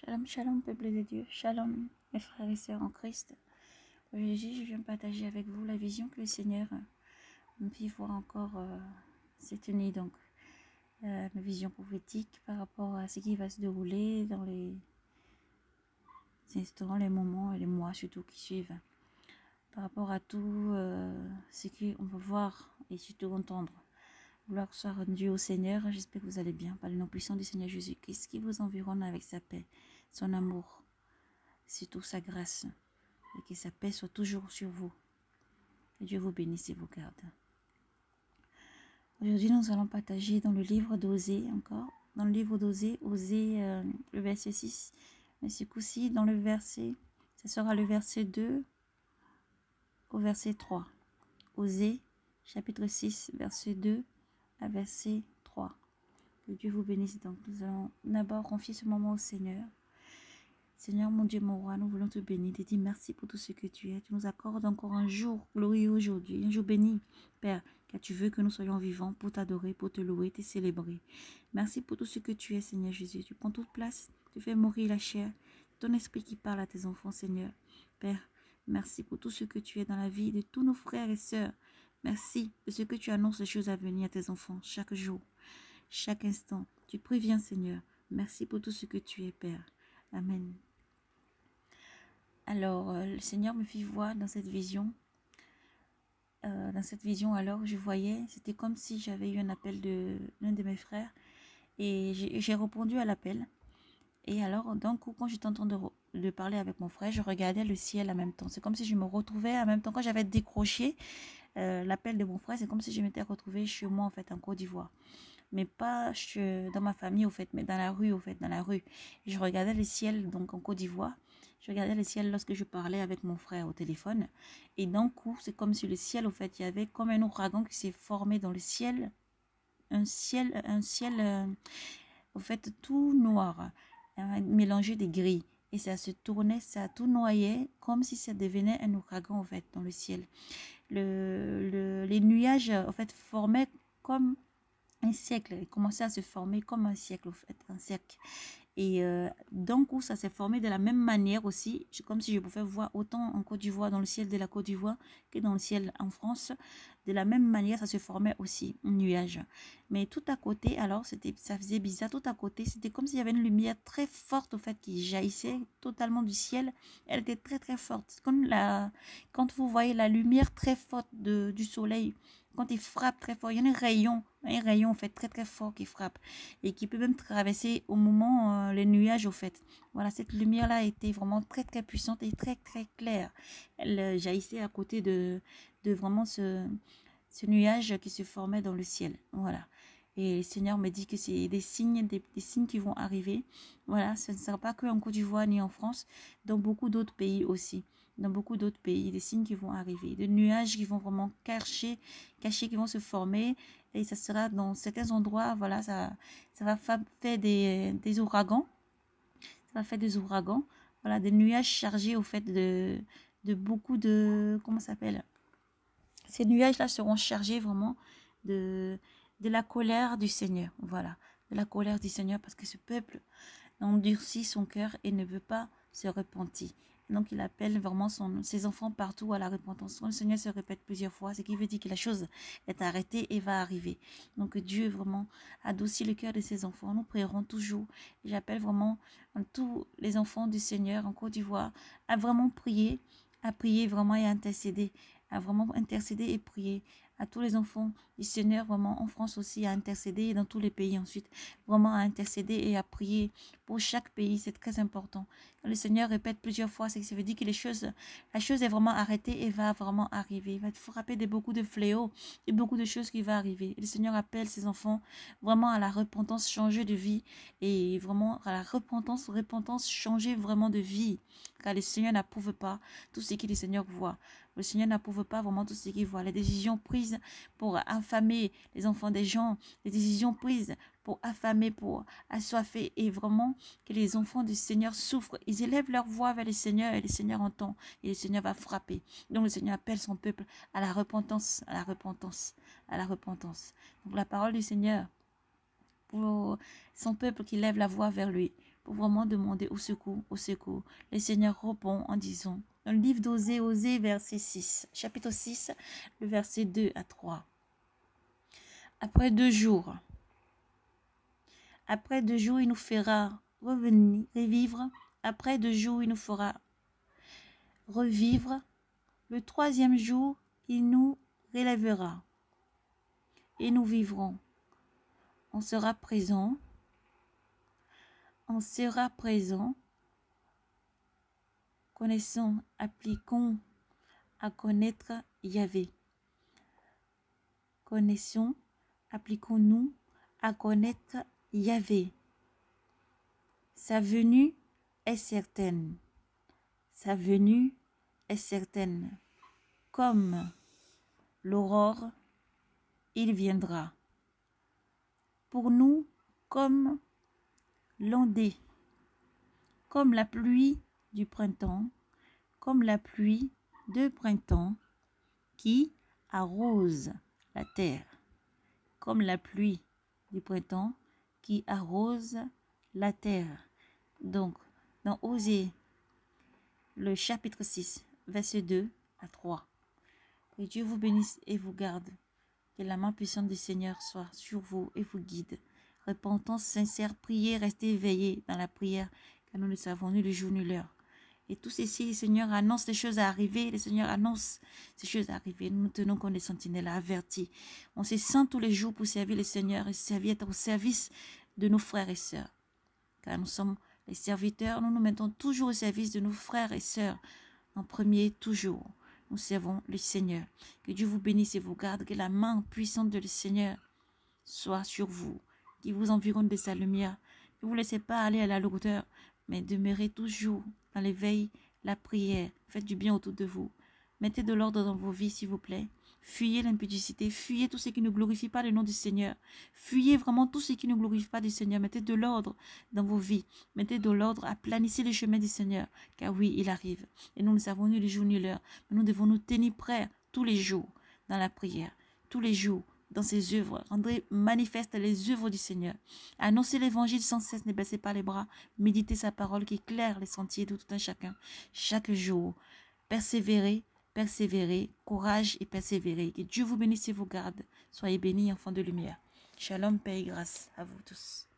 Shalom, shalom, peuple de Dieu. Shalom, mes frères et sœurs en Christ. Aujourd'hui, je viens partager avec vous la vision que le Seigneur me fit voir encore cette nuit. Donc, la vision prophétique par rapport à ce qui va se dérouler dans les instants, les moments et les mois surtout qui suivent. Par rapport à tout ce qu'on va voir et surtout entendre. Gloire soit rendue au Seigneur. J'espère que vous allez bien. Par le nom puissant du Seigneur Jésus-Christ qui vous environne avec sa paix, son amour, surtout sa grâce. Et que sa paix soit toujours sur vous. Que Dieu vous bénisse et vous garde. Aujourd'hui, nous allons partager dans le livre d'Osée encore. Dans le livre d'Osée, le verset 6. Mais ce coup-ci, dans le verset, ce sera le verset 2 au verset 3. Osée, chapitre 6, verset 2 à verset 3. Que Dieu vous bénisse. Donc, nous allons d'abord confier ce moment au Seigneur. Seigneur, mon Dieu, mon roi, nous voulons te bénir, te dire merci pour tout ce que tu es. Tu nous accordes encore un jour glorieux aujourd'hui, un jour béni, Père, car tu veux que nous soyons vivants pour t'adorer, pour te louer, te célébrer. Merci pour tout ce que tu es, Seigneur Jésus. Tu prends toute place, tu fais mourir la chair, ton esprit qui parle à tes enfants, Seigneur. Père, merci pour tout ce que tu es dans la vie de tous nos frères et sœurs. Merci de ce que tu annonces les choses à venir à tes enfants, chaque jour, chaque instant. Tu préviens, Seigneur. Merci pour tout ce que tu es, Père. Amen. Alors, le Seigneur me fit voir dans cette vision. Alors, je voyais, c'était comme si j'avais eu un appel de l'un de mes frères. Et j'ai répondu à l'appel. Et alors, d'un coup, quand j'étais en train de parler avec mon frère, je regardais le ciel en même temps. C'est comme si je me retrouvais en même temps. Quand j'avais décroché l'appel de mon frère, c'est comme si je m'étais retrouvée chez moi, en fait, en Côte d'Ivoire. Mais pas dans ma famille, au fait, mais dans la rue, au fait, dans la rue. Et je regardais le ciel, donc en Côte d'Ivoire. Je regardais le ciel lorsque je parlais avec mon frère au téléphone. Et d'un coup, c'est comme si le ciel, au fait, il y avait comme un ouragan qui s'est formé dans le ciel. Un ciel, au fait, tout noir, mélangé de gris. Et ça se tournait, ça tout noyait, comme si ça devenait un ouragan, au fait, dans le ciel. Les nuages, en fait, formaient comme un cercle, il commençait à se former comme un cercle, en fait, un cercle. Et d'un coup, ça s'est formé de la même manière aussi, comme si je pouvais voir autant en Côte d'Ivoire, dans le ciel de la Côte d'Ivoire, que dans le ciel en France. De la même manière, ça se formait aussi, un nuage. Mais tout à côté, alors, ça faisait bizarre, tout à côté, c'était comme s'il y avait une lumière très forte, au fait, qui jaillissait totalement du ciel. Elle était très, très forte. Comme quand vous voyez la lumière très forte du soleil, quand il frappe très fort, il y a un rayon, en fait, très, très fort qui frappe et qui peut même traverser au moment les nuages, au fait. Voilà, cette lumière-là était vraiment très, très puissante et très, très claire. Elle jaillissait à côté de vraiment ce nuage qui se formait dans le ciel. Voilà. Et le Seigneur me dit que c'est des signes qui vont arriver. Voilà, ce ne sera pas que en Côte d'Ivoire ni en France, dans beaucoup d'autres pays aussi. Dans beaucoup d'autres pays, des signes qui vont arriver, des nuages qui vont vraiment cachés, qui vont se former. Et ça sera dans certains endroits, voilà, ça va faire des ouragans. Ça va faire des ouragans. Voilà, des nuages chargés au fait de beaucoup de... Comment ça s'appelle? Ces nuages-là seront chargés vraiment de la colère du Seigneur. Voilà, de la colère du Seigneur parce que ce peuple endurcit son cœur et ne veut pas se repentir. Donc, il appelle vraiment ses enfants partout à la repentance. Le Seigneur se répète plusieurs fois, ce qui veut dire que la chose est arrêtée et va arriver. Donc, Dieu vraiment adoucit le cœur de ses enfants. Nous prierons toujours. J'appelle vraiment tous les enfants du Seigneur en Côte d'Ivoire à vraiment prier, vraiment et à intercéder, et prier. À tous les enfants du Seigneur, vraiment en France aussi, à intercéder et dans tous les pays ensuite, vraiment à intercéder et à prier pour chaque pays, c'est très important. Quand le Seigneur répète plusieurs fois, c'est que ça veut dire que la chose est vraiment arrêtée et va vraiment arriver. Il va être frappé de beaucoup de fléaux et beaucoup de choses qui vont arriver. Et le Seigneur appelle ses enfants vraiment à la repentance, changer de vie et vraiment à la repentance, changer vraiment de vie. Car le Seigneur n'approuve pas tout ce que le Seigneur voit. Le Seigneur n'approuve pas vraiment tout ce qu'il voit. Les décisions prises pour affamer les enfants des gens, les décisions prises pour affamer, pour assoiffer, et vraiment que les enfants du Seigneur souffrent. Ils élèvent leur voix vers le Seigneur et le Seigneur entend et le Seigneur va frapper. Donc le Seigneur appelle son peuple à la repentance, à la repentance, à la repentance. Donc la parole du Seigneur pour son peuple qui lève la voix vers lui. pour vraiment demander au secours, au secours. Le Seigneur répond en disant, dans le livre d'Osée, Osée, verset 6, chapitre 6, le verset 2 à 3. Après 2 jours, il nous fera revenir, revivre. Après 2 jours, il nous fera revivre. Le 3e jour, il nous relèvera et nous vivrons. On sera présent. On sera présent. Connaissons, appliquons à connaître Yahvé. Connaissons, appliquons-nous à connaître Yahvé. Sa venue est certaine. Sa venue est certaine. Comme l'aurore, il viendra. Pour nous, comme l'ondée, comme la pluie du printemps, comme la pluie de printemps qui arrose la terre, comme la pluie du printemps qui arrose la terre. Donc, dans Osée, le chapitre 6, verset 2 à 3. Que Dieu vous bénisse et vous garde. Que la main puissante du Seigneur soit sur vous et vous guide. Repentance sincère, priez, restez éveillés dans la prière, car nous ne savons ni le jour ni l'heure. Et tout ceci, le Seigneur annonce les choses à arriver. Le Seigneur annonce ces choses à arriver. Nous nous tenons comme des sentinelles avertis. On se sent tous les jours pour servir le Seigneur et servir au service de nos frères et sœurs. Car nous sommes les serviteurs, nous nous mettons toujours au service de nos frères et sœurs. En premier, toujours, nous servons le Seigneur. Que Dieu vous bénisse et vous garde. Que la main puissante de le Seigneur soit sur vous, qui vous environne de sa lumière. Ne vous laissez pas aller à la lourdeur, mais demeurez toujours dans l'éveil, la prière. Faites du bien autour de vous. Mettez de l'ordre dans vos vies, s'il vous plaît. Fuyez l'impudicité, fuyez tout ce qui ne glorifie pas le nom du Seigneur. Fuyez vraiment tout ce qui ne glorifie pas du Seigneur. Mettez de l'ordre dans vos vies. Mettez de l'ordre, aplanissez les chemins du Seigneur. Car oui, il arrive. Et nous ne savons ni le jour ni l'heure. Mais nous devons nous tenir prêts tous les jours dans la prière. Tous les jours dans ses œuvres. Rendez manifeste les œuvres du Seigneur. Annoncez l'évangile sans cesse, ne baissez pas les bras. Méditez sa parole qui éclaire les sentiers de tout un chacun. Chaque jour, persévérez. Persévérez, courage et persévérez. Que Dieu vous bénisse et vous garde. Soyez bénis, enfants de lumière. Shalom, paix et grâce à vous tous.